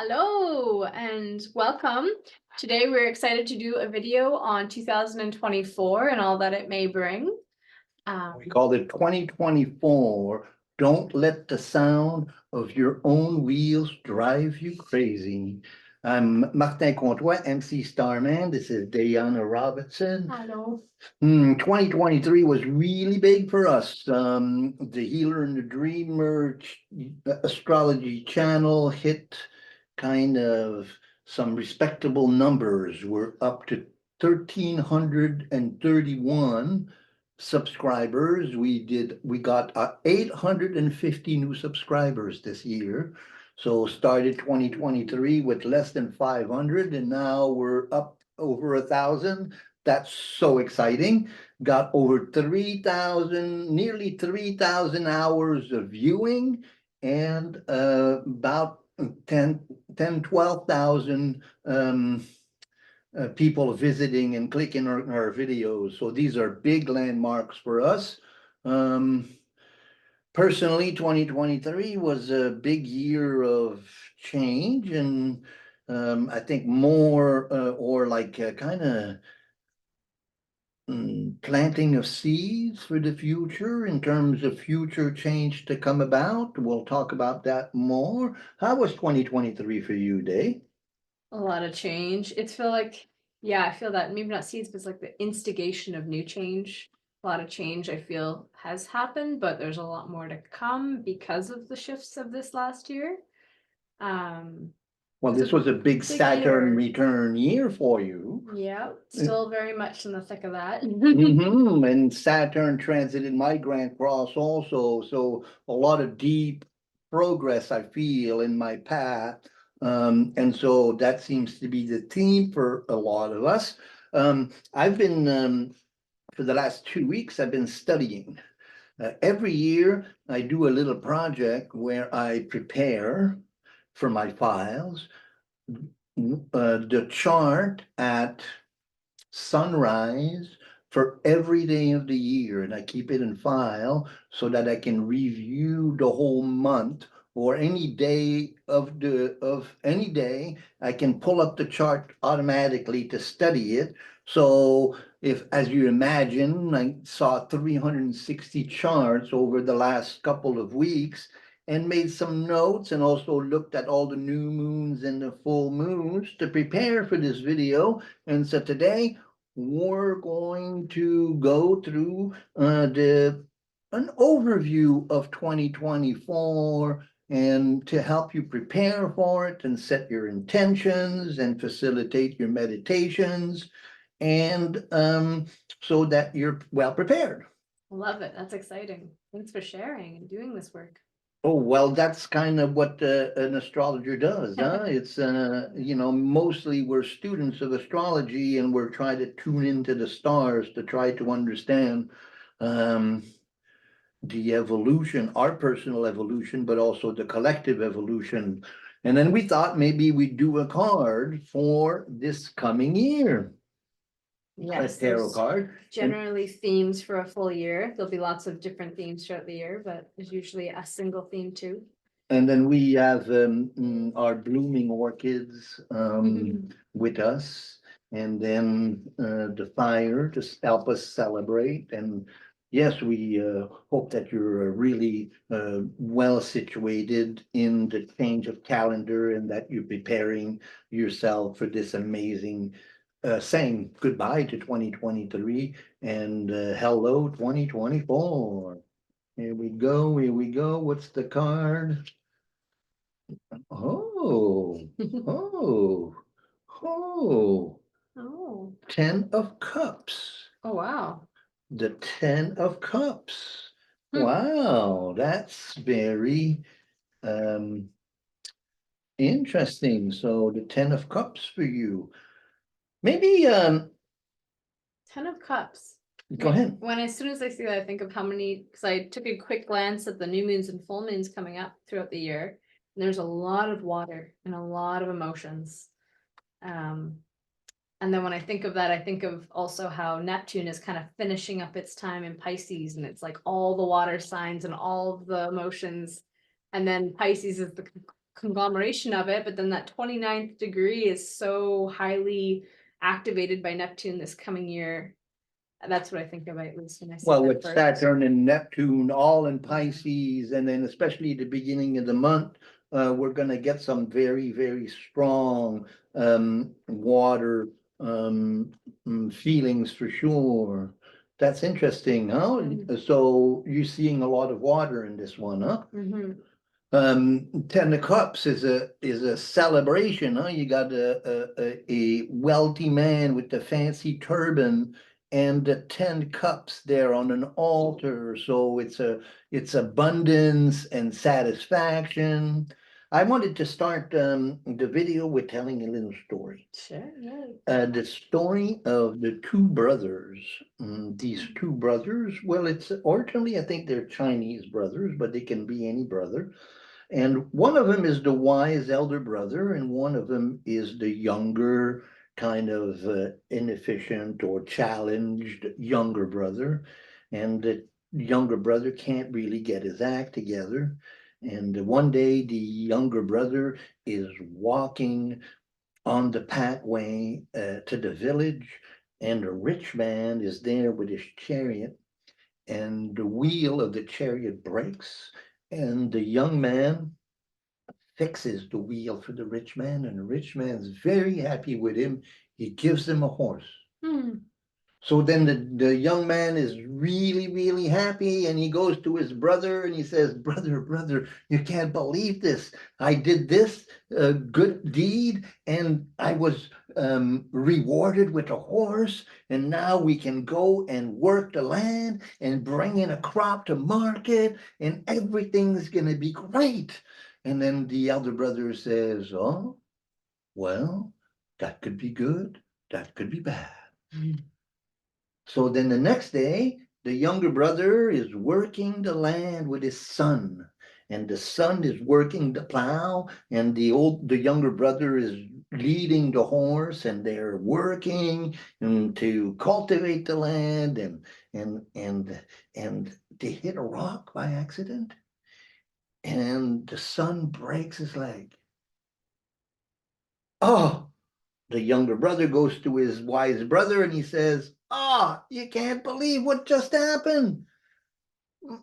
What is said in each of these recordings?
Hello and welcome. Today we're excited to do a video on 2024 and all that it may bring. We called it 2024. Don't let the sound of your own wheels drive you crazy. I'm Martin Comtois, MC Starman. This is Dayana Robinson. Hello. 2023 was really big for us. The Healer and the Dreamer astrology channel hit kind of some respectable numbers. We're up to 1,331 subscribers. We got 850 new subscribers this year. So started 2023 with less than 500, and now we're up over 1,000. That's so exciting. Got over 3,000, nearly 3,000 hours of viewing, and about 12,000 people visiting and clicking on our videos. So these are big landmarks for us. Personally, 2023 was a big year of change, and I think more or like kind of planting of seeds for the future in terms of future change to come about. We'll talk about that more. How was 2023 for you, Day? A lot of change. I feel that maybe not seeds, but it's like the instigation of new change. A lot of change I feel has happened, but there's a lot more to come because of the shifts of this last year. Well, It's this a was a big Saturn year. return year for you. Yeah, still very much in the thick of that. And Saturn transited my Grand Cross also, so a lot of deep progress I feel in my path. And so that seems to be the theme for a lot of us. I've been, for the last 2 weeks, I've been studying. Every year I do a little project where I prepare for my files, the chart at sunrise for every day of the year, and I keep it in file so that I can review the whole month or any day of any day. I can pull up the chart automatically to study it. So if, as you imagine, I saw 360 charts over the last couple of weeks and made some notes, and also looked at all the new moons and the full moons to prepare for this video. And so today we're going to go through an overview of 2024, and to help you prepare for it and set your intentions and facilitate your meditations, and so that you're well prepared. Love it. That's exciting. Thanks for sharing and doing this work. Oh, well, that's kind of what an astrologer does, huh? It's, mostly we're students of astrology, and we're trying to tune into the stars to try to understand the evolution, our personal evolution, but also the collective evolution. And then we thought maybe we'd do a card for this coming year. Yes, a tarot there's card. generally themes for a full year. There'll be lots of different themes throughout the year, but there's usually a single theme too. And then we have our blooming orchids with us, and then the fire to help us celebrate. And yes, we hope that you're really well situated in the change of calendar, and that you're preparing yourself for this amazing saying goodbye to 2023 and hello 2024. Here we go, here we go. What's the card? Oh, oh, oh, Oh, 10 of Cups. oh, wow. The 10 of Cups. Hmm. Wow, that's very interesting. So the 10 of Cups for you. Maybe 10 of Cups. go ahead. As soon as I see that, I think of how many, because I took a quick glance at the new moons and full moons coming up throughout the year. And there's a lot of water and a lot of emotions. And then when I think of that, I think of also how Neptune is kind of finishing up its time in Pisces, and it's like all the water signs and all of the emotions. And then Pisces is the conglomeration of it, but then that 29th degree is so highly activated by Neptune this coming year. That's what I think about, at least when I see Well, that with first. Saturn and Neptune all in Pisces, and then especially the beginning of the month, we're gonna get some very, very strong water feelings for sure. That's interesting, huh? So you're seeing a lot of water in this one, huh? Mhm. Ten of Cups is a celebration, huh? You got a wealthy man with the fancy turban and the 10 cups there on an altar. So it's abundance and satisfaction. I wanted to start the video with telling a little story. Sure, yeah. The story of the two brothers. These two brothers, well, it's originally I think they're Chinese brothers, but they can be any brother. And one of them is the wise elder brother, and one of them is the younger, kind of inefficient or challenged younger brother. And the younger brother can't really get his act together. And one day, the younger brother is walking on the pathway to the village, and a rich man is there with his chariot, and the wheel of the chariot breaks, and the young man fixes the wheel for the rich man, and the rich man's very happy with him. He gives him a horse. So then the young man is really, really happy, and he goes to his brother and he says, brother, you can't believe this. I did this good deed, and I was rewarded with a horse, and now we can go and work the land and bring in a crop to market, and everything's gonna be great. And then the elder brother says, oh, well, that could be good, that could be bad. So then the next day, the younger brother is working the land with his son, and the son is working the plow, and the younger brother is leading the horse, and they're working to cultivate the land, and they hit a rock by accident, and the son breaks his leg. Oh, the younger brother goes to his wise brother and he says, ah, you can't believe what just happened.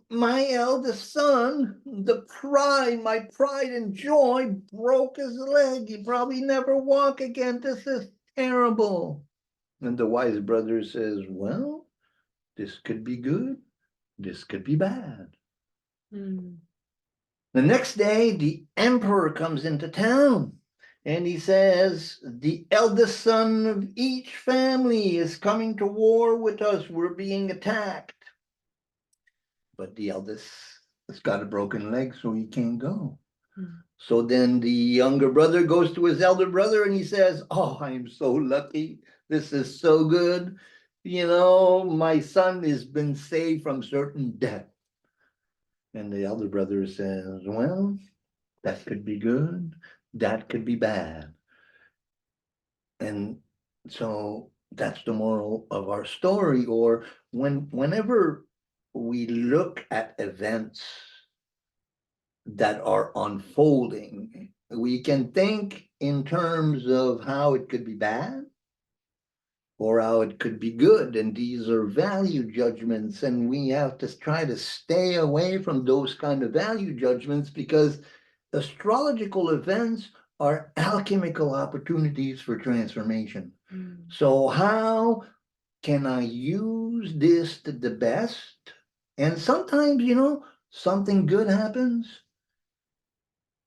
My eldest son, my pride and joy, broke his leg. He probably never walk again. This is terrible. And the wise brother says, well, this could be good. This could be bad. The next day, the emperor comes into town, and he says, the eldest son of each family is coming to war with us. We're being attacked. But the eldest has got a broken leg, so he can't go. So then the younger brother goes to his elder brother and he says, oh, I am so lucky. This is so good. You know, my son has been saved from certain death. And the elder brother says, well, that could be good, that could be bad. And so that's the moral of our story. Or whenever we look at events that are unfolding, we can think in terms of how it could be bad or how it could be good. And these are value judgments, and we have to try to stay away from those kind of value judgments, because astrological events are alchemical opportunities for transformation. So how can I use this to the best? And sometimes, something good happens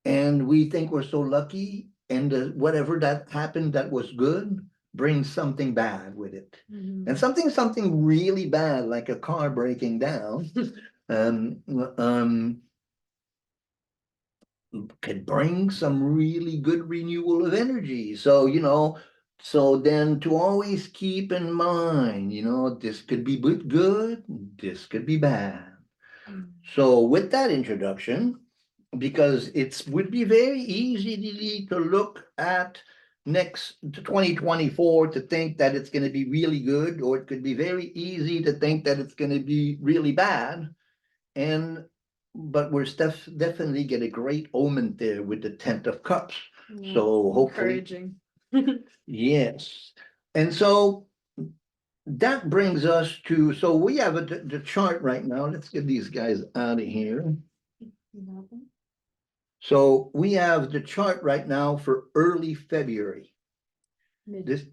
and we think we're so lucky, and whatever that happened that was good brings something bad with it. And something really bad, like a car breaking down, could bring some really good renewal of energy. So then to always keep in mind, this could be good, this could be bad. So with that introduction, because it would be very easy to look at next to 2024 to think that it's going to be really good, or it could be very easy to think that it's going to be really bad. And but we're definitely get a great omen there with the 10 of Cups. Yeah, So hopefully, encouraging. yes. And so that brings us to, so we have the chart right now. Let's get these guys out of here. So we have the chart right now for early February. This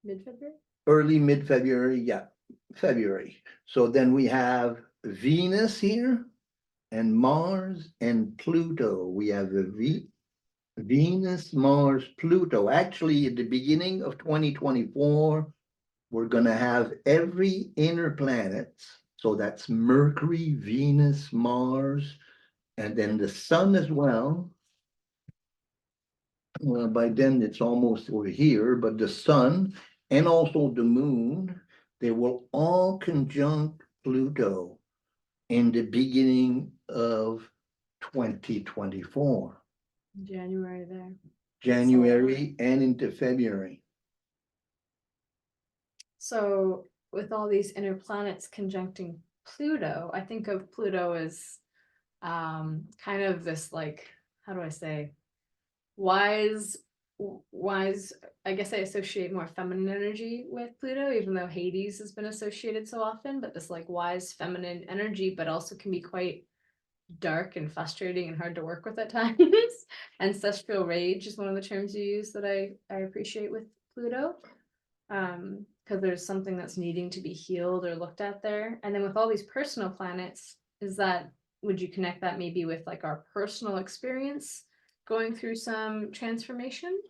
Mid-February? early mid-February, yeah, February. So then we have Venus here and Mars and Pluto. We have the Venus, Mars, Pluto. Actually, at the beginning of 2024, we're gonna have every inner planet. So that's Mercury, Venus, Mars, and then the sun as well. Well, by then it's almost over here, but the sun and also the moon, they will all conjunct Pluto in the beginning of 2024. January there. January and into February. So with all these inner planets conjuncting Pluto, I think of Pluto as kind of this, like, how do I say, wise, I guess I associate more feminine energy with Pluto, even though Hades has been associated so often, but this like wise feminine energy, but also can be quite dark and frustrating and hard to work with at times. Ancestral rage is one of the terms you use that I appreciate with Pluto. Because there's something that's needing to be healed or looked at there. And then with all these personal planets, would you connect that maybe with like our personal experience going through some transformation?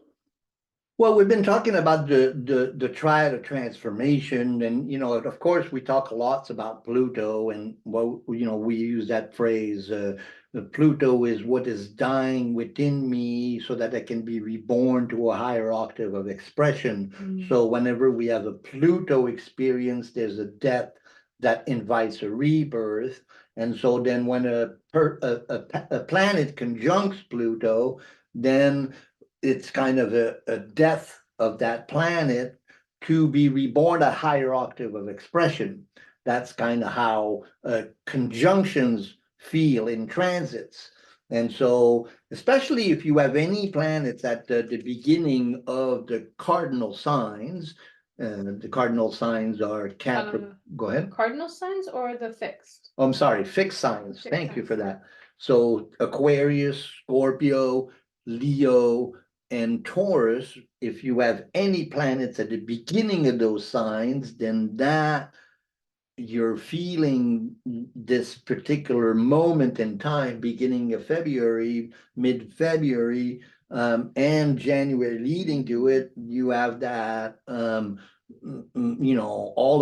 Well, we've been talking about the triad of transformation, and of course, we talk lots about Pluto, and we use that phrase. Pluto is what is dying within me, so that I can be reborn to a higher octave of expression. So whenever we have a Pluto experience, there's a death that invites a rebirth, and so then when a planet conjuncts Pluto, then it's kind of a death of that planet to be reborn a higher octave of expression. That's kind of how conjunctions feel in transits. And so, especially if you have any planets at the beginning of the cardinal signs, the cardinal signs are Capricorn. Go ahead. Cardinal signs or the fixed? Oh, I'm sorry, fixed signs. Fixed Thank you signs, for yeah. that. So Aquarius, Scorpio, Leo, and Taurus, if you have any planets at the beginning of those signs, then that you're feeling this particular moment in time, beginning of February, mid-February, and January leading to it, you have that, all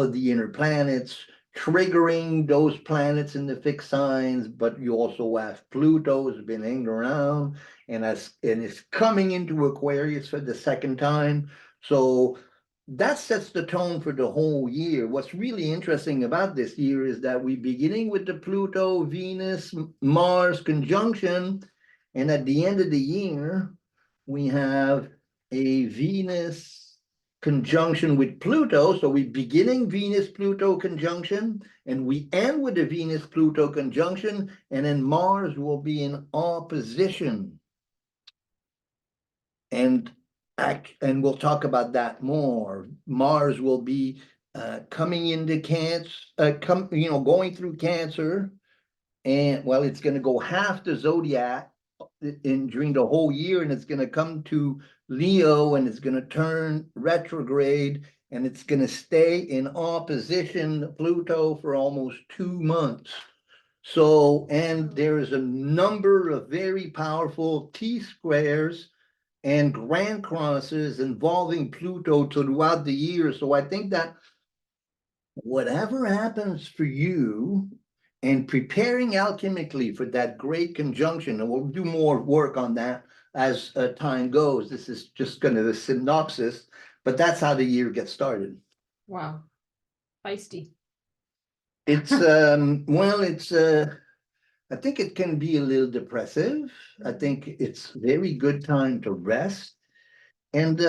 of the inner planets triggering those planets in the fixed signs, but you also have Pluto has been hanging around and it's coming into Aquarius for the second time. So that sets the tone for the whole year. What's really interesting about this year is that we're beginning with the Pluto, Venus, Mars conjunction, and at the end of the year, we have a Venus conjunction with Pluto. So we're beginning Venus-Pluto conjunction, and we end with the Venus-Pluto conjunction, and then Mars will be in opposition. And we'll talk about that more. Mars will be coming into Cancer, going through Cancer, and well, it's going to go half the zodiac during the whole year, and it's going to come to Leo, and it's going to turn retrograde, and it's going to stay in opposition to Pluto for almost 2 months. So, and there is a number of very powerful T-squares and grand crosses involving Pluto throughout the year. So I think that whatever happens for you and preparing alchemically for that great conjunction, and we'll do more work on that as time goes. This is just kind of a synopsis, but that's how the year gets started. Wow. Feisty. It's I think it can be a little depressive. I think it's very good time to rest. And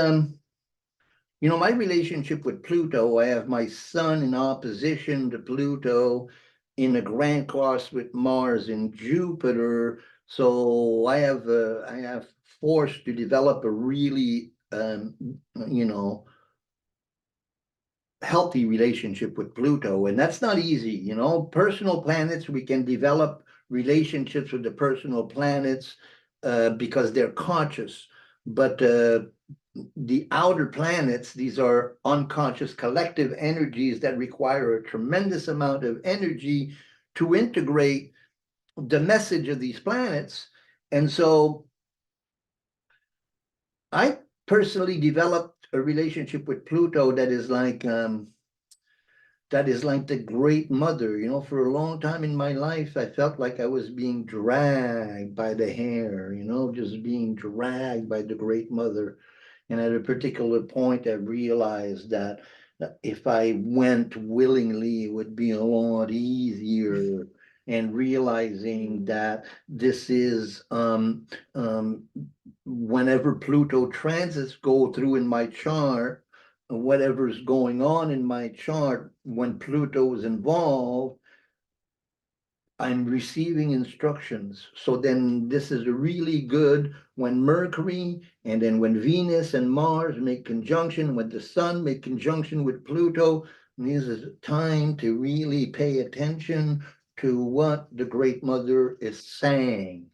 my relationship with Pluto, I have my sun in opposition to Pluto, in a grand cross with Mars and Jupiter. So I have forced to develop a really you know, healthy relationship with Pluto, and that's not easy. You know, personal planets, we can develop relationships with the personal planets because they're conscious, but the outer planets, these are unconscious collective energies that require a tremendous amount of energy to integrate the message of these planets. And so I personally developed a relationship with Pluto that is like the great mother. You know, for a long time in my life, I felt like I was being dragged by the hair, you know, just being dragged by the great mother. And at a particular point, I realized that if I went willingly, it would be a lot easier. And realizing that this is whenever Pluto transits go through in my chart, whatever's going on in my chart, when Pluto is involved, I'm receiving instructions. So then this is really good when Mercury and then when Venus and Mars make conjunction, when the Sun make conjunction with Pluto, this is time to really pay attention to what the Great Mother is saying.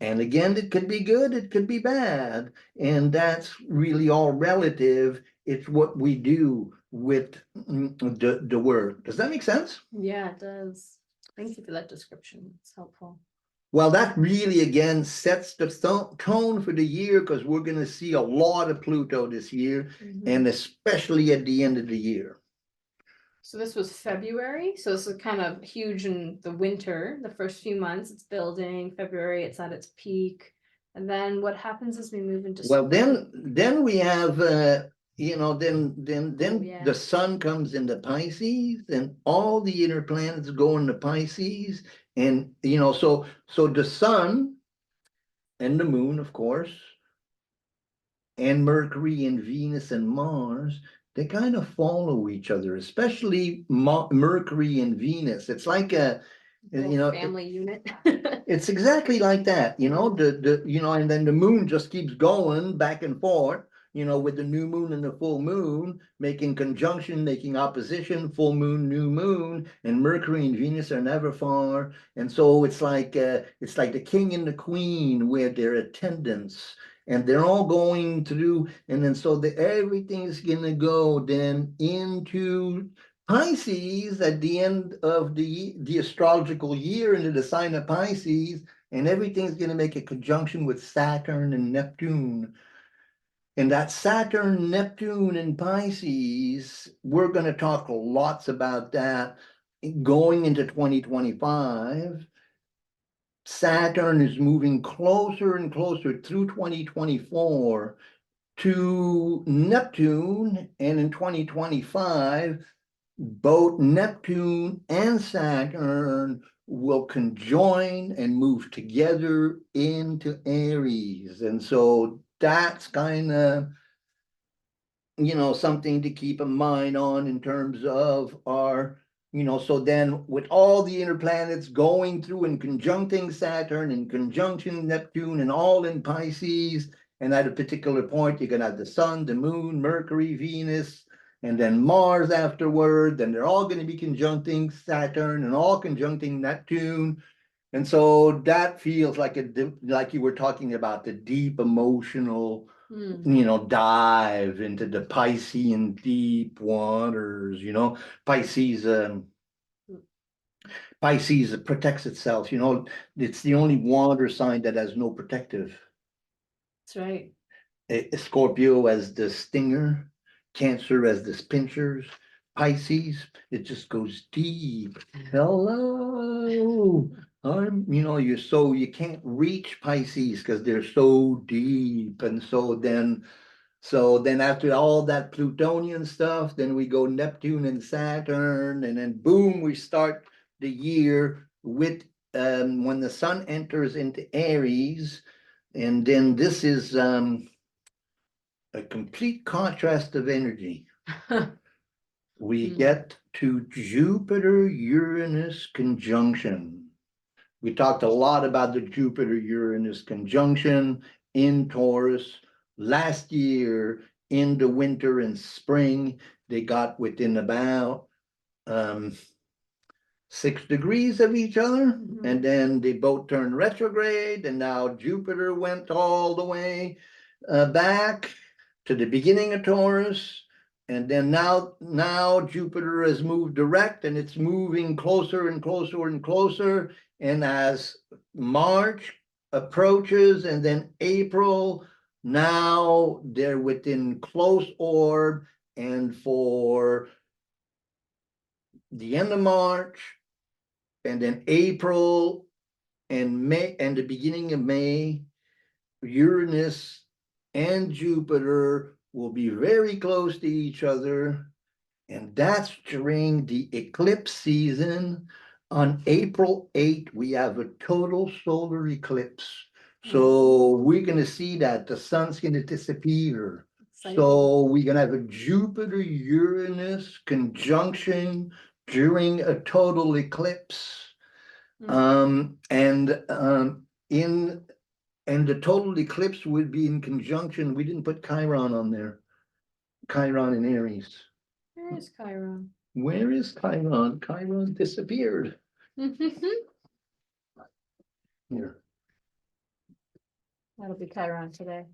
And again, it could be good, it could be bad, and that's really all relative. It's what we do with the word. Does that make sense? Yeah, it does. Thank you for that description. It's helpful. Well, that really, again, sets the tone for the year because we're going to see a lot of Pluto this year, and especially at the end of the year. So this was February. So this is kind of huge in the winter, the first few months. It's building. February, it's at its peak. And then what happens as we move into Well, spring? then we have you know, then yeah. the sun comes into Pisces, and all the inner planets go into Pisces, and you know, so the sun and the moon, of course, and Mercury and Venus and Mars, they kind of follow each other, especially Mercury and Venus. It's like a, Little you know, family unit. it's exactly like that, you know, the you know, and then the moon just keeps going back and forth, you know, with the new moon and the full moon making conjunction, making opposition, full moon, new moon, and Mercury and Venus are never far. And so it's like the king and the queen with their attendants, and they're all going through, and then so everything is gonna go then into Pisces at the end of the astrological year into the sign of Pisces, and everything's going to make a conjunction with Saturn and Neptune. And that Saturn, Neptune, and Pisces, we're going to talk lots about that going into 2025. Saturn is moving closer and closer through 2024 to Neptune, and in 2025, both Neptune and Saturn will conjoin and move together into Aries. And so that's kind of, you know, something to keep in mind on in terms of our, you know, so then with all the inner planets going through and conjuncting Saturn and conjunction Neptune and all in Pisces, and at a particular point, you're going to have the sun, the moon, Mercury, Venus, and then Mars afterward. Then they're all going to be conjuncting Saturn and all conjuncting Neptune. And so that feels like like you were talking about the deep emotional, you know, dive into the Piscean deep waters, you know. Pisces protects itself, you know, it's the only water sign that has no protective. That's right. Scorpio as the stinger, Cancer as the pinchers, Pisces, it just goes deep. Hello. You know, you can't reach Pisces because they're so deep. And so then after all that Plutonian stuff, then we go Neptune and Saturn, and then boom, we start the year with when the sun enters into Aries, and then this is a complete contrast of energy. We get to Jupiter-Uranus conjunction. We talked a lot about the Jupiter-Uranus conjunction in Taurus. Last year, in the winter and spring, they got within about 6 degrees of each other, and then they both turned retrograde, and now Jupiter went all the way back to the beginning of Taurus. And then now Jupiter has moved direct, and it's moving closer and closer and closer. And as March approaches, and then April, now they're within close orb. And for the end of March, and then April and May, and the beginning of May, Uranus and Jupiter will be very close to each other. And that's during the eclipse season. On April 8th, we have a total solar eclipse. So we're going to see that the sun's going to disappear. So we're going to have a Jupiter-Uranus conjunction during a total eclipse. And the total eclipse would be in conjunction. We didn't put Chiron on there. Chiron in Aries. Where is Chiron? Where is Chiron? Chiron disappeared. Here. That'll be Chiron today.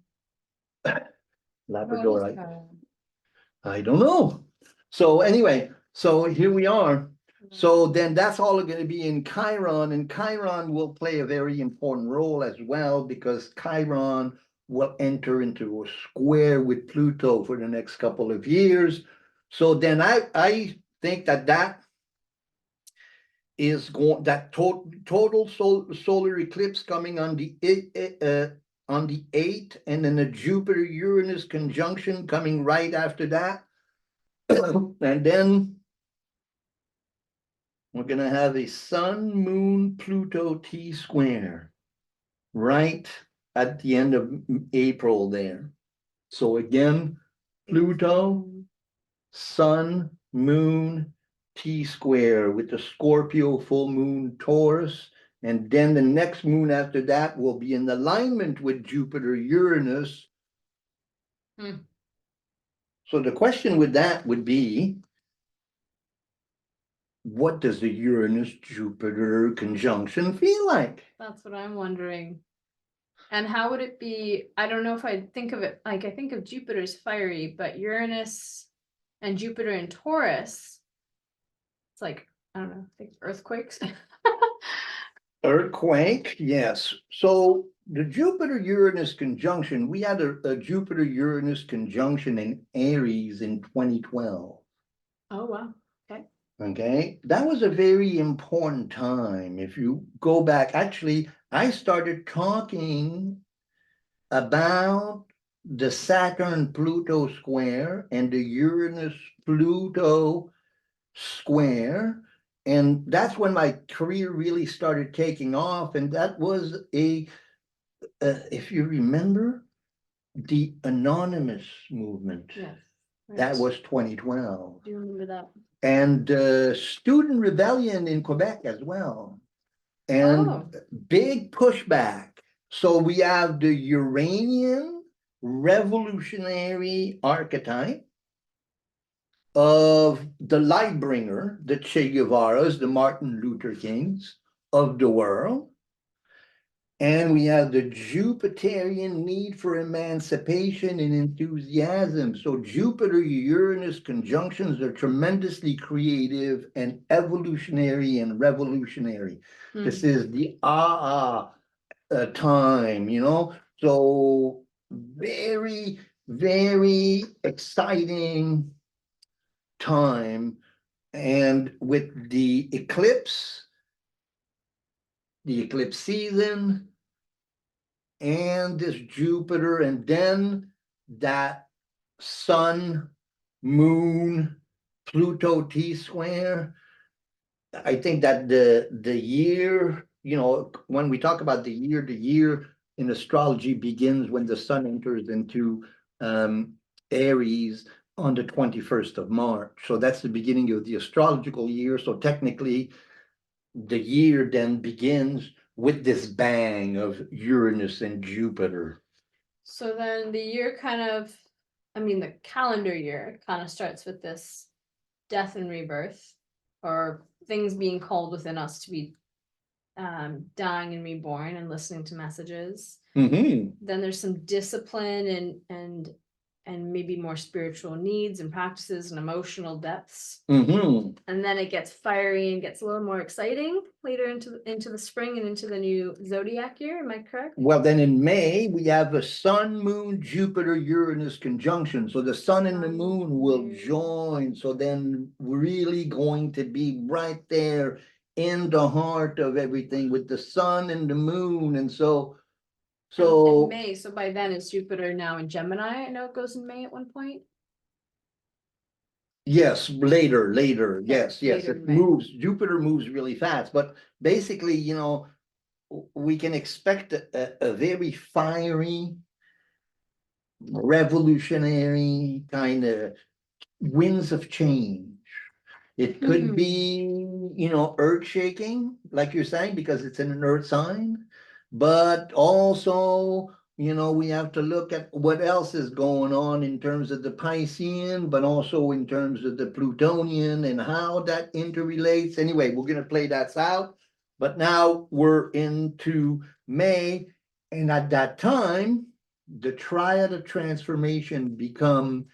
Labrador. What is Chiron? I don't know. So anyway, so here we are. So then that's all going to be in Chiron, and Chiron will play a very important role as well, because Chiron will enter into a square with Pluto for the next couple of years. So then I think that is going, that total solar eclipse coming on the 8th, and then a Jupiter-Uranus conjunction coming right after that. And then we're going to have a Sun-Moon-Pluto T-square right at the end of April there. So again, Pluto, Sun, Moon, T-square with the Scorpio full moon Taurus. And then the next moon after that will be in alignment with Jupiter-Uranus. So the question with that would be, what does the Uranus-Jupiter conjunction feel like? That's what I'm wondering. And how would it be? I don't know if I think of it, like I think of Jupiter as fiery, but Uranus and Jupiter in Taurus, it's like, I don't know, I think earthquakes. Earthquake, yes. So the Jupiter-Uranus conjunction, we had a Jupiter-Uranus conjunction in Aries in 2012. Oh, wow. Okay, that was a very important time. If you go back, actually, I started talking about the Saturn-Pluto square and the Uranus-Pluto square. And that's when my career really started taking off. And that was if you remember, the Anonymous movement. Yes. Right. That was 2012. Do you remember that? And student rebellion in Quebec as well. And big pushback. So we have the Uranian revolutionary archetype of the light bringer, the Che Guevaras, the Martin Luther Kings of the world. And we have the Jupiterian need for emancipation and enthusiasm. So Jupiter-Uranus conjunctions are tremendously creative and evolutionary and revolutionary. This is the time, you know? So very, very exciting time. And with the eclipse season, and this Jupiter, and then that Sun, Moon, Pluto T-square. I think that the year, you know, when we talk about the year in astrology begins when the sun enters into Aries, on the 21st of March. So that's the beginning of the astrological year. So technically, the year then begins with this bang of Uranus and Jupiter. So then the year kind of, I mean, the calendar year kind of starts with this death and rebirth, or things being called within us to be dying and reborn and listening to messages. Mm-hmm. Then there's some discipline and maybe more spiritual needs and practices and emotional depths. Mm-hmm. And then it gets fiery and gets a little more exciting later into the spring and into the new zodiac year. Am I correct? Well, then in May, we have a Sun, Moon, Jupiter, Uranus conjunction. So the Sun and the Sun, Moon will Moon. join. So then we're really going to be right there in the heart of everything with the Sun and the Moon. And so, And May, so by then is Jupiter now in Gemini? I know it goes in May at one point. yes, later, yes, later it in May. moves. Jupiter moves really fast, but basically, you know, we can expect a very fiery, revolutionary kind of winds of change. It could be, you know, earth shaking, like you're saying, because it's in an earth sign. But also, you know, we have to look at what else is going on in terms of the Piscean, but also in terms of the Plutonian and how that interrelates. Anyway, we're going to play that out. But now we're into May. And at that time, the triad of transformation become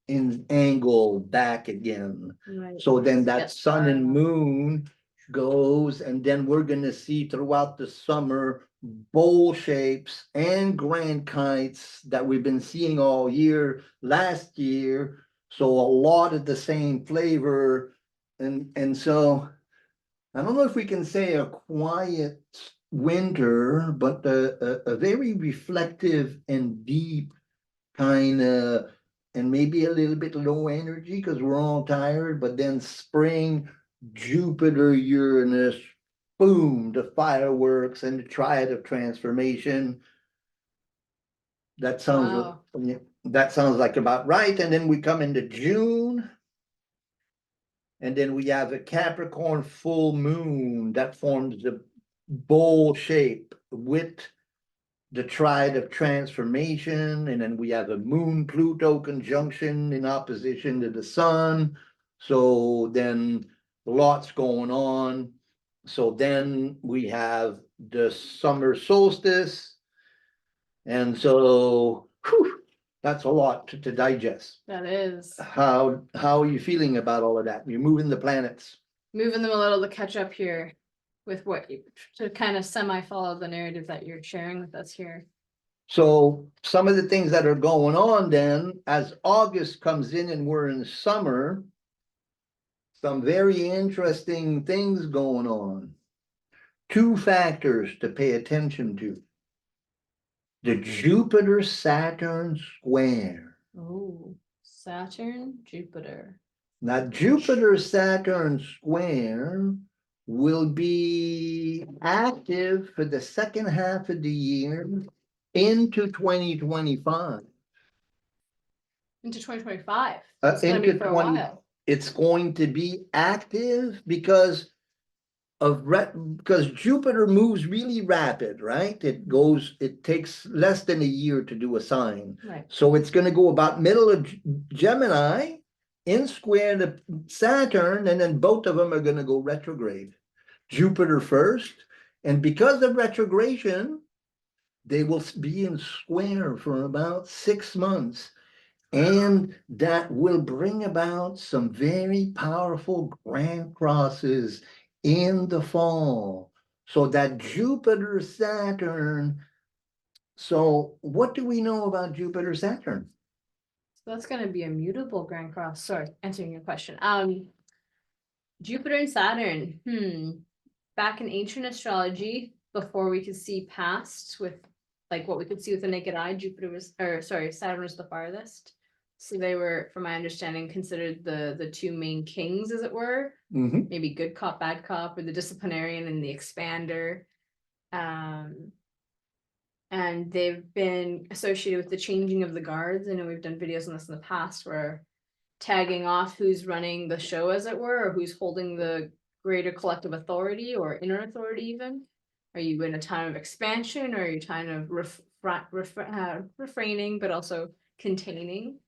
in angle back again. Right. So then that Yes, sun and moon goes, and then we're gonna see throughout the summer bowl shapes and grand kites that we've been seeing all year, last year. So a lot of the same flavor. And so I don't know if we can say a quiet winter, but a very reflective and deep kind of, and maybe a little bit low energy because we're all tired, but then spring, Jupiter, Uranus, boom, the fireworks and the triad of transformation. That sounds Wow. that sounds like about right. And then we come into June, and then we have a Capricorn full moon that forms the bowl shape with the triad of transformation, and then we have a moon Pluto conjunction in opposition to the sun. So then lots going on. So then we have the summer solstice. And so whew, that's a lot to digest. That is. How are you feeling about all of that? You're moving the planets. Moving them a little to catch up here with what you, to kind of semi-follow the narrative that you're sharing with us here. So some of the things that are going on then, as August comes in and we're in summer, some very interesting things going on. Two factors to pay attention to. The Jupiter-Saturn square. Oh, Saturn, Jupiter. Now, Jupiter-Saturn square will be active for the second half of the year into 2025. Into 2025. It's going to be Into for a 20, while. it's going to be active because because Jupiter moves really rapid, right? It takes less than a year to do a sign. Right. So it's going to go about middle of Gemini in square to Saturn, and then both of them are going to go retrograde. Jupiter first, and because of retrogression, they will be in square for about 6 months. And that will bring about some very powerful grand crosses in the fall. So that Jupiter Saturn. So what do we know about Jupiter Saturn? So that's going to be a mutable grand cross. Sorry, answering your question. Jupiter and Saturn. Back in ancient astrology, before we could see past with like what we could see with the naked eye, Saturn was the farthest. So they were, from my understanding, considered the two main kings, as it were. Maybe good cop, bad cop, or the disciplinarian and the expander. And they've been associated with the changing of the guards. I know we've done videos on this in the past where tagging off who's running the show, as it were, or who's holding the greater collective authority or inner authority even? Are you in a time of expansion, or are you kind of refraining, but also containing?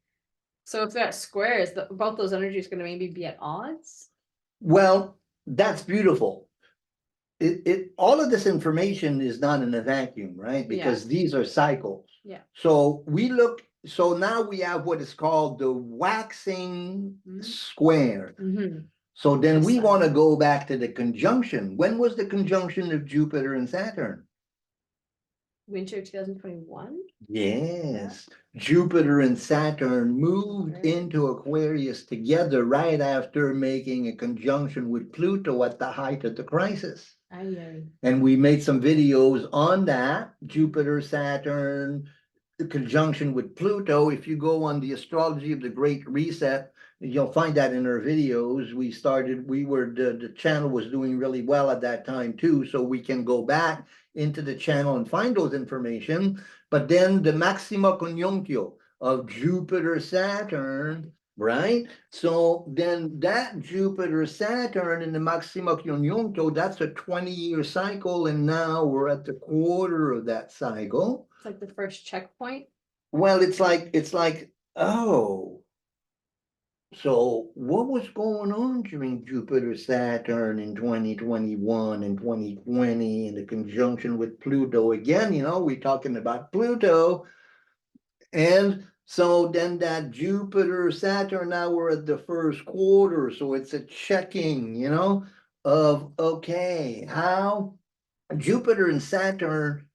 So if that square is both those energies going to maybe be at odds? Well, that's beautiful. All of this information is not in a vacuum, right? Because these are cycles. Yeah. So so now we have what is called the waxing square. Mm-hmm. So then we want to go back to the conjunction. When was the conjunction of Jupiter and Saturn? Winter 2021? Yes, Jupiter and Saturn moved into Aquarius together right after making a conjunction with Pluto at the height of the crisis. And we made some videos on that, Jupiter, Saturn, the conjunction with Pluto. If you go on the Astrology of the Great Reset, you'll find that in our videos. The channel was doing really well at that time too, so we can go back into the channel and find those information. But then the Maxima Conjunctio of Jupiter, Saturn, right? So then that Jupiter, Saturn and the Maxima Conjunctio, that's a 20-year cycle, and now we're at the quarter of that cycle. It's like the first checkpoint. Well, it's like, oh, so what was going on during Jupiter, Saturn in 2021 and 2020 in the conjunction with Pluto? Again, we're talking about Pluto. And so then that Jupiter, Saturn, now we're at the first quarter. So it's a checking, of, okay, how Jupiter and Saturn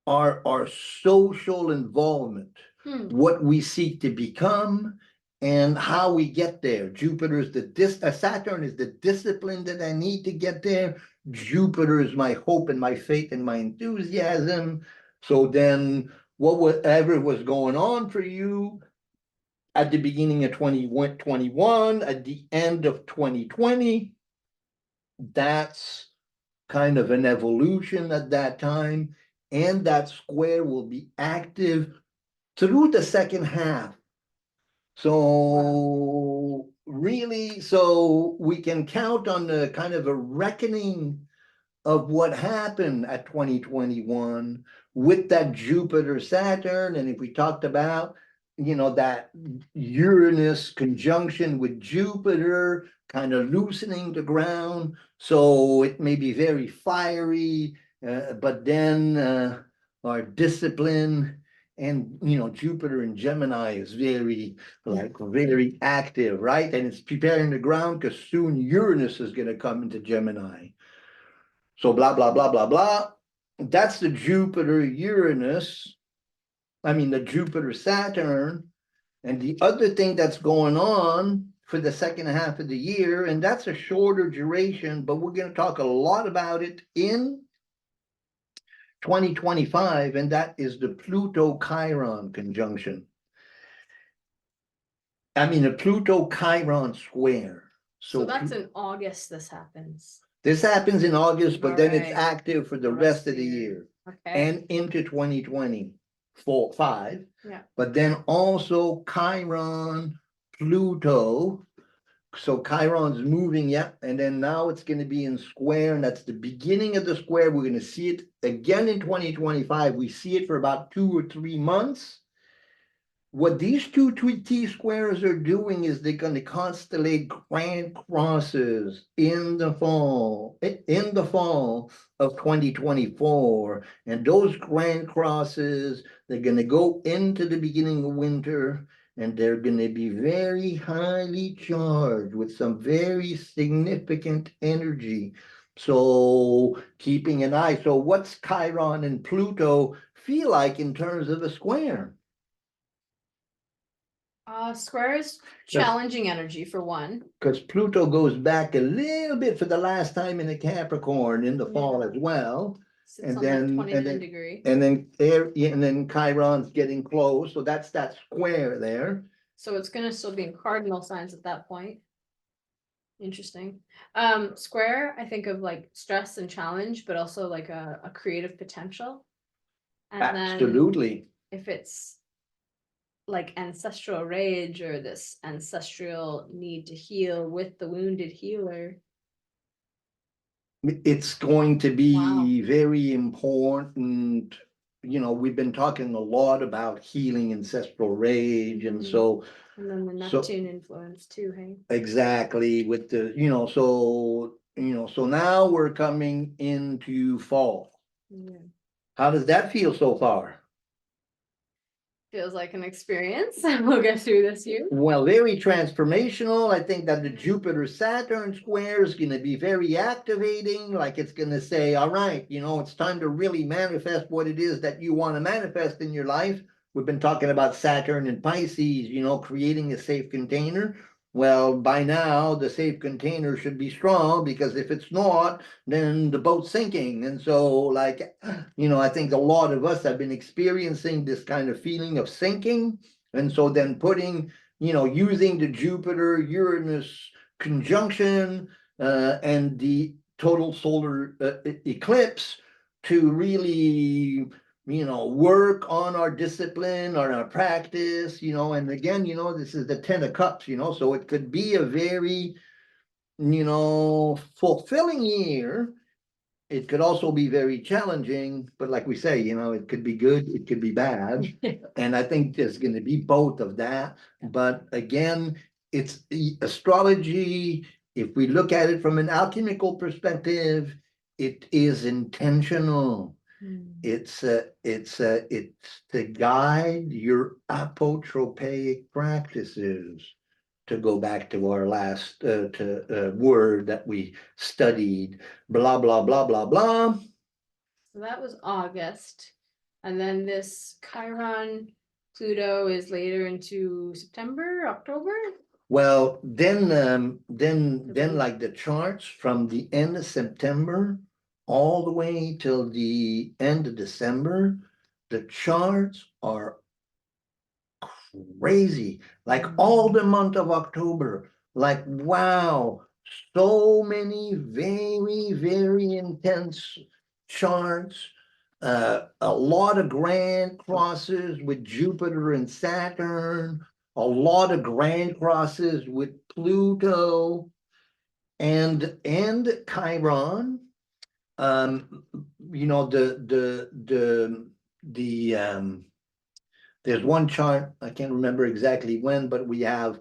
are our social involvement, what we seek to become, and how we get there. Saturn is the discipline that I need to get there. Jupiter is my hope and my faith and my enthusiasm. So then whatever was going on for you at the beginning of 2021, at the end of 2020, that's kind of an evolution at that time. And that square will be active through the second half. So really, so we can count on the kind of a reckoning of what happened at 2021 with that Jupiter Saturn. And if we talked about, that Uranus conjunction with Jupiter, kind of loosening the ground. So it may be very fiery, but then our discipline and, Jupiter in Gemini is very active, right? And it's preparing the ground because soon Uranus is going to come into Gemini. So blah, blah, blah, blah, blah. That's the Jupiter Uranus. The Jupiter Saturn. And the other thing that's going on for the second half of the year, and that's a shorter duration, but we're going to talk a lot about it in 2025, and that is the Pluto Chiron conjunction. A Pluto Chiron square. So that's in August this happens. This happens in August, but then it's active for the rest of the year. Okay. And into 2025. Yeah. But then also Chiron, Pluto. So Chiron's moving, and then now it's going to be in square, and that's the beginning of the square. We're going to see it again in 2025. We see it for about 2 or 3 months. What these two T-squares are doing is they're going to constellate grand crosses in the fall of 2024. And those grand crosses, they're going to go into the beginning of winter, and they're going to be very highly charged with some very significant energy. So keeping an eye. So what's Chiron and Pluto feel like in terms of a square? Squares, challenging energy for one. Because Pluto goes back a little bit for the last time in the Capricorn in the fall as well. Sits on that 29 degree. And then Chiron's getting close. So that's that square there. So it's gonna still be in cardinal signs at that point. Interesting. Square, I think of like stress and challenge, but also like a creative potential. And absolutely. then if it's like ancestral rage or this ancestral need to heal with the wounded healer. It's going to be Wow. very important. You know, we've been talking a lot about healing ancestral rage, and Mhm. so And then the so Neptune influence too, hey? exactly with the, so now we're coming into fall. Yeah. How does that feel so far? Feels like an experience. We'll get through this year. Well, very transformational. I think that the Jupiter-Saturn square is going to be very activating. Like it's going to say, all right, it's time to really manifest what it is that you want to manifest in your life. We've been talking about Saturn and Pisces, creating a safe container. Well, by now, the safe container should be strong, because if it's not, then the boat's sinking. And so, like, I think a lot of us have been experiencing this kind of feeling of sinking. And so then using the Jupiter Uranus conjunction and the total solar eclipse to really, work on our discipline, on our practice, and again, this is the 10 of Cups, so it could be a very, fulfilling year. It could also be very challenging, but like we say, it could be good, it could be bad. And I think there's going to be both of that. But again, it's astrology. If we look at it from an alchemical perspective, it is intentional. It's to guide your apotropaic practices, to go back to our last word that we studied, blah, blah, blah, blah, blah. So that was August. And then this Chiron Pluto is later into September, October. Well, then like the charts from the end of September all the way till the end of December, the charts are crazy. Like all the month of October, like wow, so many very, very intense charts. A lot of grand crosses with Jupiter and Saturn, a lot of grand crosses with Pluto and Chiron. Um, you know, the there's one chart, I can't remember exactly when, but we have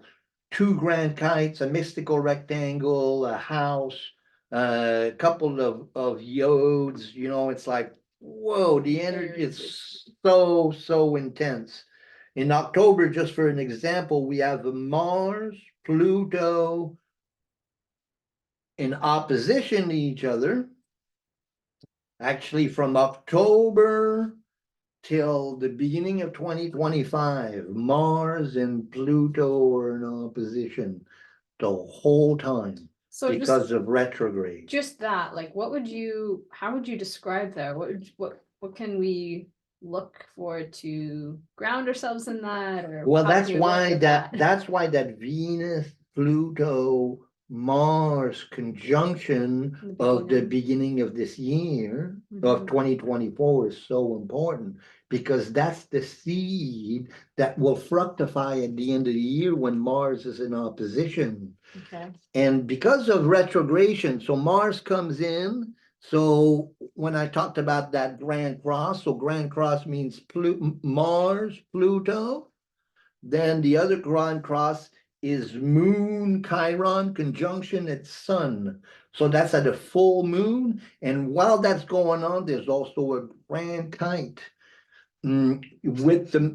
two grand kites, a mystical rectangle, a house, a couple of yods, it's like, whoa, the energy is so intense. In October, just for an example, we have Mars, Pluto in opposition to each other. Actually, from October till the beginning of 2025, Mars and Pluto are in opposition the whole time So because of retrograde. just that, like, how would you describe that? What can we look for to ground ourselves in that? Or Well, how can we work with that? that's why that Venus, Pluto, Mars conjunction of the beginning of this year of 2024 is so important, because that's the seed that will fructify at the end of the year when Mars is in opposition. Okay. And because of retrogression, so Mars comes in. So when I talked about that Grand Cross, so Grand Cross means Mars, Pluto. Then the other Grand Cross is Moon Chiron conjunction at Sun. So that's at a full moon. And while that's going on, there's also a grand kite with the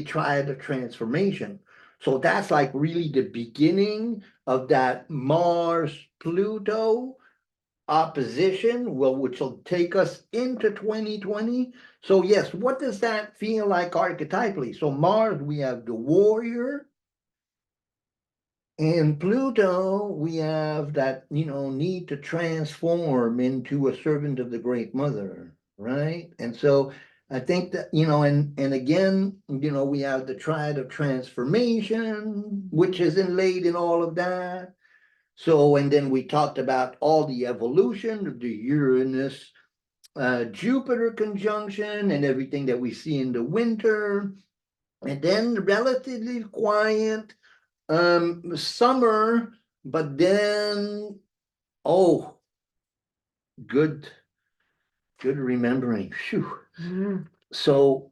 triad of transformation. So that's like really the beginning of that Mars Pluto opposition, which will take us into 2020. So yes, what does that feel like archetypally? So Mars, we have the warrior, and Pluto, we have that, need to transform into a servant of the Great Mother, right? And so I think that, and again, we have the triad of transformation, which is inlaid in all of that. So, and then we talked about all the evolution of the Uranus Jupiter conjunction and everything that we see in the winter, and then relatively quiet summer, but then oh, good remembering. Phew. Mm. So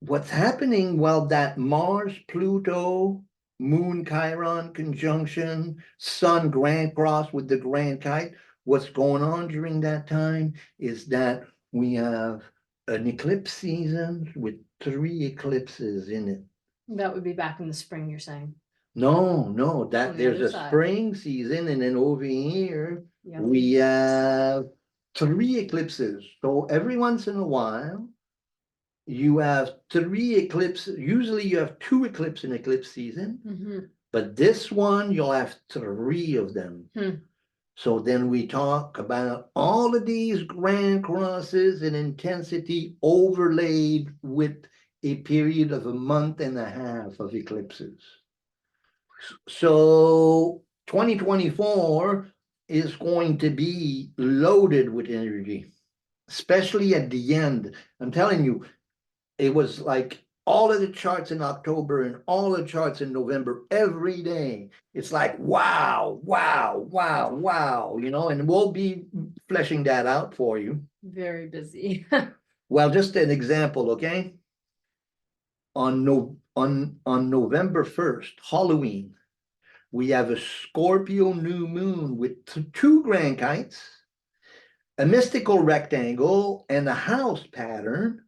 what's happening while that Mars, Pluto, Moon, Chiron conjunction, Sun, Grand Cross with the Grand Kite, what's going on during that time is that we have an eclipse season with 3 eclipses in it. That would be back in the spring, you're saying. No, On that the there's other a side. spring season, and then over here, Yeah. we have 3 eclipses. So every once in a while, you have 3 eclipses. Usually you have 2 eclipses in eclipse season, Mhm. but this one you'll have 3 of them. So then we talk about all of these grand crosses and intensity overlaid with a period of a month and a half of eclipses. So 2024 is going to be loaded with energy, especially at the end. I'm telling you, it was like all of the charts in October and all the charts in November every day. It's like, wow, you know, and we'll be fleshing that out for you. Very busy. Well, just an example, okay? On November 1st, Halloween, we have a Scorpio new moon with 2 grand kites, a mystical rectangle, and a house pattern,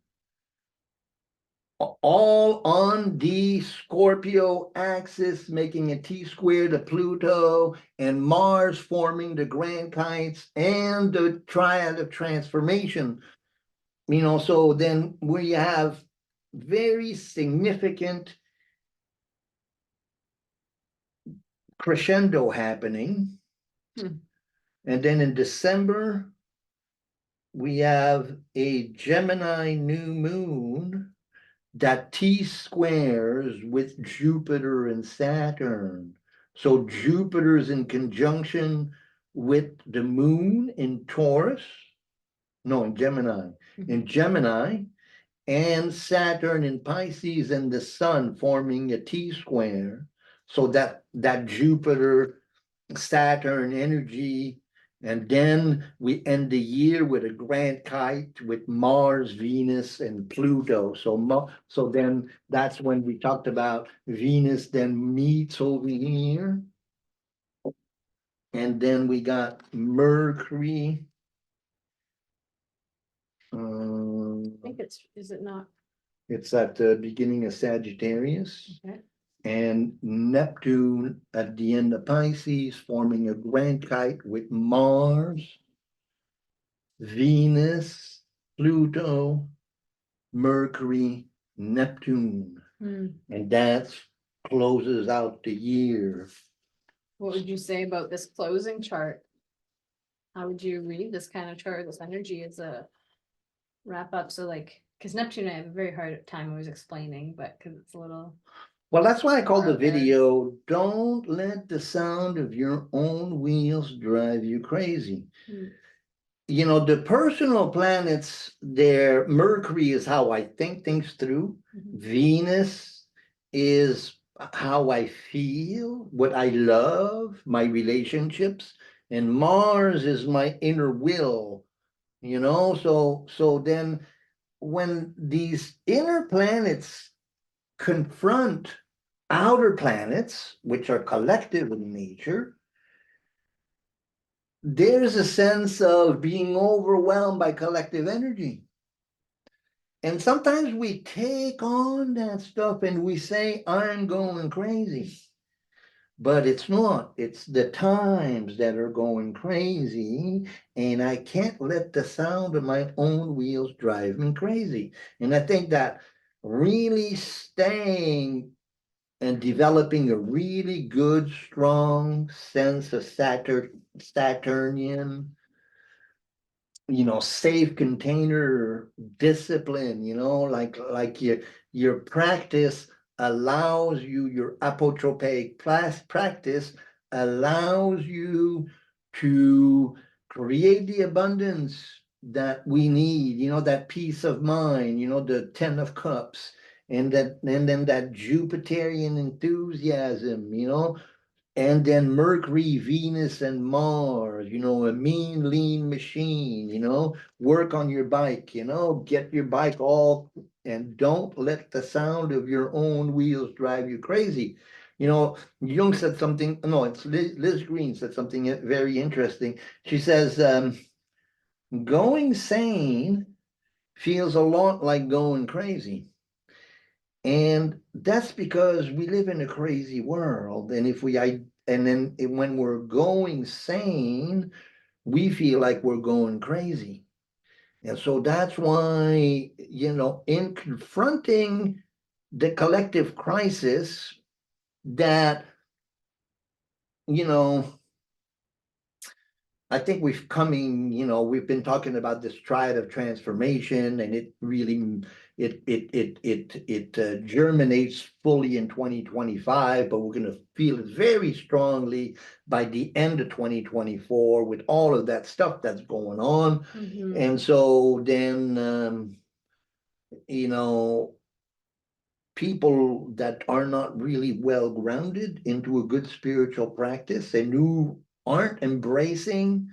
all on the Scorpio axis, making a T-square to Pluto, and Mars forming the grand kites and the triad of transformation. You know, so then we have very significant crescendo happening. And then in December, we have a Gemini new moon that T-squares with Jupiter and Saturn. So Jupiter's in conjunction with the moon in Taurus, no, in Gemini, and Saturn in Pisces, and the sun forming a T-square. So that Jupiter Saturn energy, and then we end the year with a grand kite with Mars, Venus, and Pluto. So then that's when we talked about Venus then meets over here. And then we got Mercury. I think is it not? It's at the beginning of Sagittarius. Okay. And Neptune at the end of Pisces, forming a grand kite with Mars, Venus, Pluto, Mercury, Neptune. And that closes out the year. What would you say about this closing chart? How would you read this kind of chart, this energy as a wrap up? So like, because Neptune I have a very hard time always explaining, but because it's a little. Well, that's why I called the Out there. video, "Don't let the sound of your own wheels drive you crazy." You know, the personal planets, their Mercury is how I think things through. Venus is how I feel, what I love, my relationships, and Mars is my inner will, you know. So then when these inner planets confront outer planets, which are collective in nature, there's a sense of being overwhelmed by collective energy. And sometimes we take on that stuff and we say, I'm going crazy. But it's not. It's the times that are going crazy. And I can't let the sound of my own wheels drive me crazy. And I think that really staying and developing a really good, strong sense of Saturnian, you know, safe container discipline, you know, like your practice allows you, your apotropaic practice allows you to create the abundance that we need, that peace of mind, the 10 of cups, and then that Jupiterian enthusiasm, and then Mercury, Venus, and Mars, a mean, lean machine, work on your bike, get your bike all, and don't let the sound of your own wheels drive you crazy. Jung said something, no, it's Liz Green said something very interesting. She says, going sane feels a lot like going crazy. And that's because we live in a crazy world. And then when we're going sane, we feel like we're going crazy. And so that's why, in confronting the collective crisis that, you know, I think we've been talking about this triad of transformation, and it really germinates fully in 2025, but we're going to feel it very strongly by the end of 2024 with all of that stuff that's going on. And so then, people that are not really well grounded into a good spiritual practice and who aren't embracing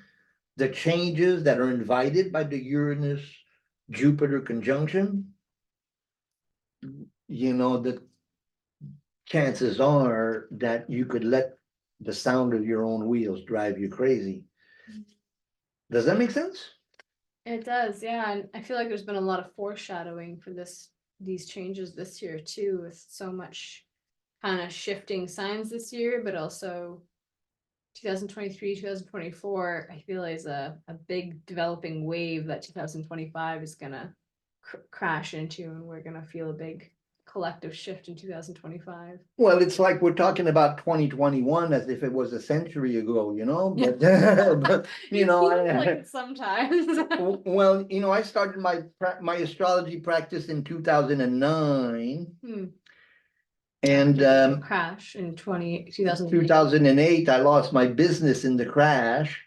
the changes that are invited by the Uranus Jupiter conjunction, the chances are that you could let the sound of your own wheels drive you crazy. Does that make sense? It does, yeah, and I feel like there's been a lot of foreshadowing for these changes this year too, with so much kind of shifting signs this year, but also 2023, 2024, I feel is a big developing wave that 2025 is gonna crash into, and we're gonna feel a big collective shift in 2025. Well, it's like we're talking about 2021 as if it was a century ago, but, but like sometimes. Well, I started my astrology practice in 2009. And crash in 2008, I lost my business in the crash,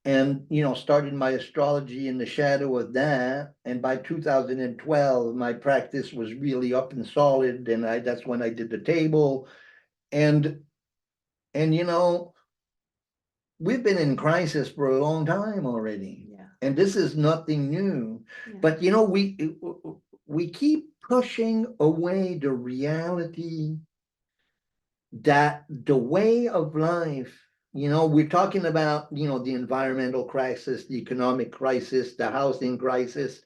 and started my astrology in the shadow of that. And by 2012, my practice was really up and solid, and that's when I did the table. And we've been in crisis for a long time already. Yeah. And this is nothing new. Yeah. But we keep pushing away the reality that the way of life, we're talking about, the environmental crisis, the economic crisis, the housing crisis.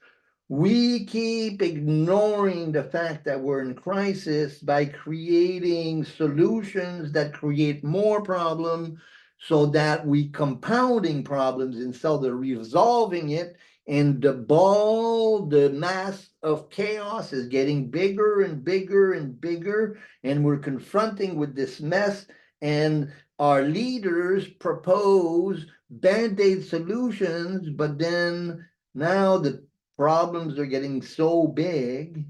We keep ignoring the fact that we're in crisis by creating solutions that create more problem, so that we compounding problems instead of resolving it. And the mass of chaos is getting bigger and bigger and bigger, and we're confronting with this mess, and our leaders propose band-aid solutions, but then now the problems are getting so big.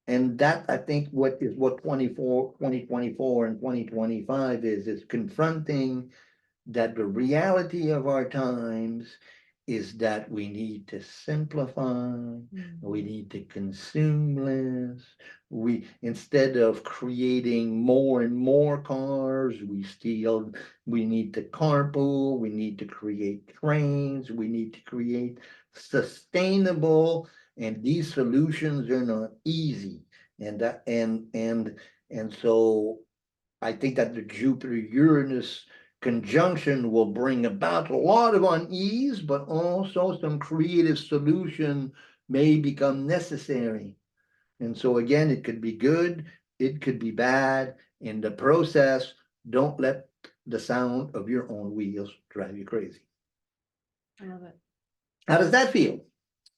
And that, I think, what 2024 and 2025 is confronting that the reality of our times is that we need to simplify, we need to consume less. Instead of creating more and more cars, we need to carpool, we need to create trains, we need to create sustainable, and these solutions are not easy. And so I think that the Jupiter-Uranus conjunction will bring about a lot of unease, but also some creative solution may become necessary. And so again, it could be good, it could be bad. In the process, don't let the sound of your own wheels drive you crazy. I love it. How does that feel?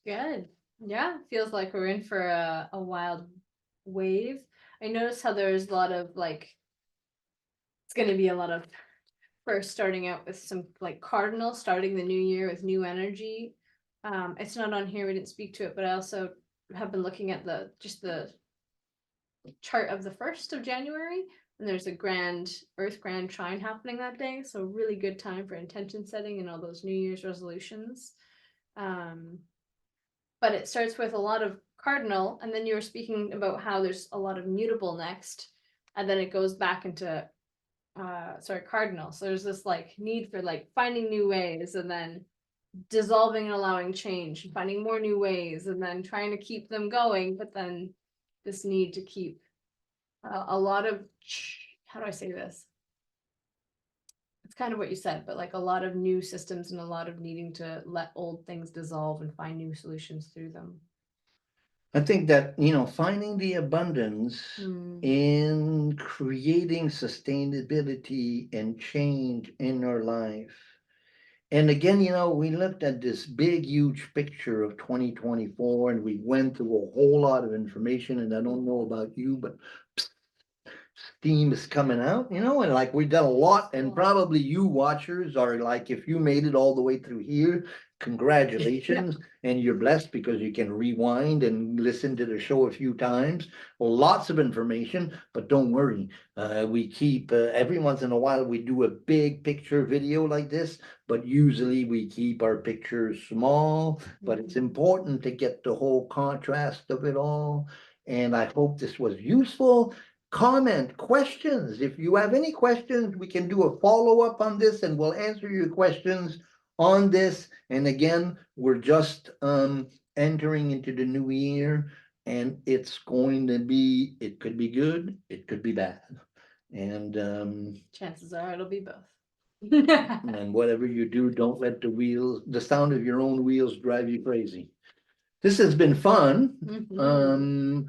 Good. Yeah, feels like we're in for a wild wave. I noticed how there's a lot of it's going to be a lot of first starting out with some cardinal, starting the new year with new energy. It's not on here, we didn't speak to it, but I also have been looking at the chart of the 1st of January, and there's a grand trine happening that day. So really good time for intention setting and all those New Year's resolutions. But it starts with a lot of cardinal, and then you were speaking about how there's a lot of mutable next, and then it goes back into cardinal. So there's this like need for like finding new ways, and then dissolving and allowing change, and finding more new ways, and then trying to keep them going, but then this need to keep a lot of, how do I say this? It's kind of what you said, but like a lot of new systems and a lot of needing to let old things dissolve and find new solutions through them. I think that, finding the abundance in creating sustainability and change in our life. And again, we looked at this big, huge picture of 2024 and we went through a whole lot of information. And I don't know about you, but steam is coming out, and like we've done a lot. And probably you watchers are like, if you made it all the way through here, congratulations. And you're blessed because you can rewind and listen to the show a few times. Well, lots of information, but don't worry. We keep every once in a while we do a big picture video like this, but usually we keep our pictures small. But it's important to get the whole contrast of it all. And I hope this was useful. Comment, questions. If you have any questions, we can do a follow-up on this and we'll answer your questions on this. And again, we're just entering into the new year, and it's going to be, it could be good, it could be bad. And chances are it'll be both. and whatever you do, don't let the sound of your own wheels drive you crazy. This has been fun.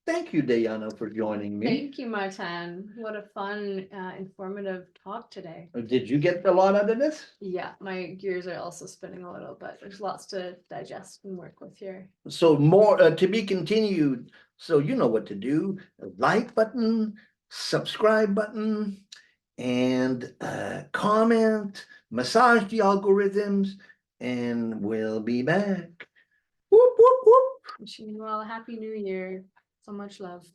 Thank you, Dayana, for joining me. Thank you, Martin. What a fun, informative talk today. Did you get a lot out of this? Yeah, my gears are also spinning a little, but there's lots to digest and work with here. So more to be continued. So you know what to do. Like button, subscribe button, and comment, massage the algorithms, and we'll be back. Whoop, whoop, whoop. Wishing you all a happy new year. So much love.